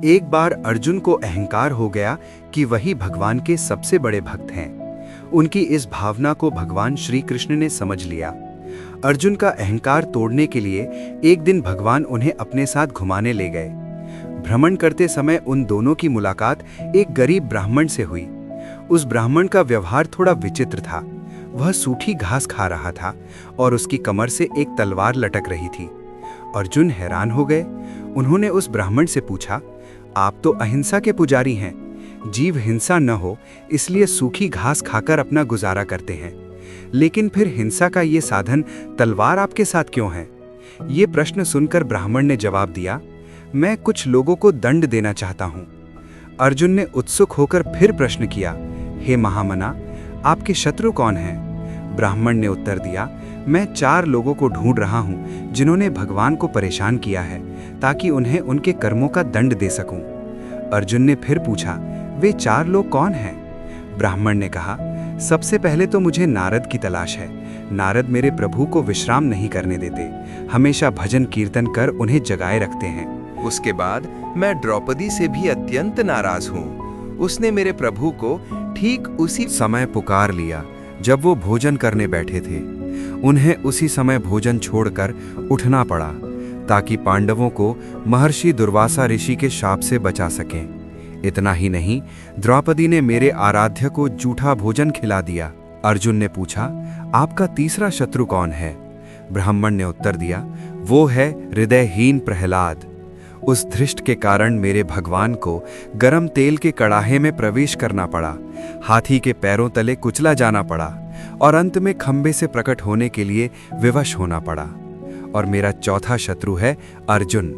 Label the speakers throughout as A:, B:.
A: एक बार अर्जुन को अहंकार हो गया कि वही भगवान के सबसे बड़े भक्त हैं। उनकी इस भावना को भगवान श्री कृष्ण ने समझ लिया। अर्जुन का अहंकार तोड़ने के लिए एक दिन भगवान उन्हें अपने साथ घुमाने ले गए। भ्रमण करते समय उन दोनों की मुलाकात एक गरीब ब्राह्मण से हुई। उस ब्राह्मण का व्यवहार थोड़ा विचित्र था। वह सूखी घास खा रहा था और उसकी कमर से एक तलवार लटक रही थी। अर्जुन हैरान हो गए। उन्होंने उस ब्राह्मण से पूछा, आप तो अहिंसा के पुजारी हैं। जीव हिंसा न हो इसलिए सूखी घास खाकर अपना गुजारा करते हैं, लेकिन फिर हिंसा का ये साधन तलवार आपके साथ क्यों है? ये प्रश्न सुनकर ब्राह्मण ने जवाब दिया, मैं कुछ लोगों को दंड देना चाहता हूँ। अर्जुन ने उत्सुक होकर फिर प्रश्न किया, हे महामना, आपके शत्रु कौन हैं? ब्राह्मण ने उत्तर दिया, मैं 4 लोगों को ढूंढ रहा हूँ जिन्होंने भगवान को परेशान किया है, ताकि उन्हें उनके कर्मों का दंड दे सकूं। अर्जुन ने फिर पूछा, वे 4 लोग कौन हैं? ब्राह्मण ने कहा, सबसे पहले तो मुझे नारद की तलाश है। नारद मेरे प्रभु को विश्राम नहीं करने देते, हमेशा भजन कीर्तन कर उन्हें जगाए रखते हैं।
B: उसके बाद मैं द्रौपदी से भी अत्यंत नाराज हूँ। उसने मेरे प्रभु को ठीक उसी
C: समय पुकार लिया जब वो भोजन करने बैठे थे। उन्हें उसी समय भोजन छोड़कर उठना पड़ा ताकि पांडवों को महर्षि दुर्वासा ऋषि के शाप से बचा सकें। इतना ही नहीं, द्रौपदी ने मेरे आराध्य को जूठा भोजन खिला दिया। अर्जुन ने पूछा, आपका तीसरा शत्रु कौन है? ब्राह्मण ने उत्तर दिया, वो है हृदयहीन प्रहलाद। उस धृष्ट के कारण मेरे भगवान को गरम तेल के कड़ाहे में प्रवेश करना पड़ा, हाथी के पैरों तले कुचला जाना पड़ा और अंत में खंबे से प्रकट होने के लिए विवश होना पड़ा। और मेरा चौथा शत्रु है अर्जुन।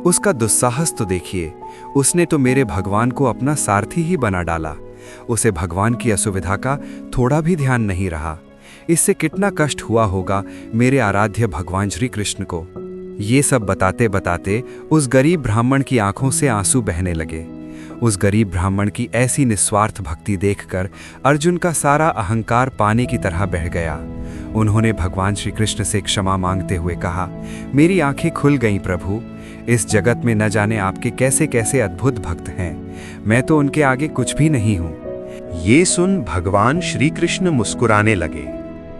C: उसका दुस्साहस तो देखिए, उसने तो मेरे भगवान को अपना सारथी ही बना डाला। उसे भगवान की असुविधा का थोड़ा भी ध्यान नहीं रहा। इससे कितना कष्ट हुआ होगा मेरे आराध्य भगवान श्री कृष्ण को। ये सब बताते बताते उस गरीब ब्राह्मण की आंखों से आंसू बहने लगे। उस गरीब ब्राह्मण की ऐसी निस्वार्थ भक्ति देखकर अर्जुन का सारा अहंकार पानी की तरह बह गया। उन्होंने भगवान श्री कृष्ण से क्षमा मांगते हुए कहा, मेरी आंखें खुल गईं प्रभु। इस जगत में न जाने आपके कैसे कैसे अद्भुत भक्त हैं, मैं तो उनके आगे कुछ भी नहीं हूँ।
D: ये सुन भगवान श्री कृष्ण मुस्कुराने लगे।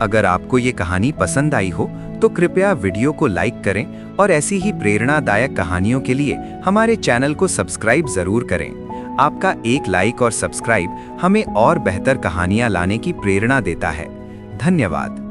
B: अगर आपको ये कहानी पसंद आई हो तो कृपया वीडियो को लाइक करें और ऐसी ही प्रेरणादायक कहानियों के लिए हमारे चैनल को सब्सक्राइब जरूर करें। आपका एक लाइक और सब्सक्राइब हमें और बेहतर कहानियां लाने की प्रेरणा देता है। धन्यवाद।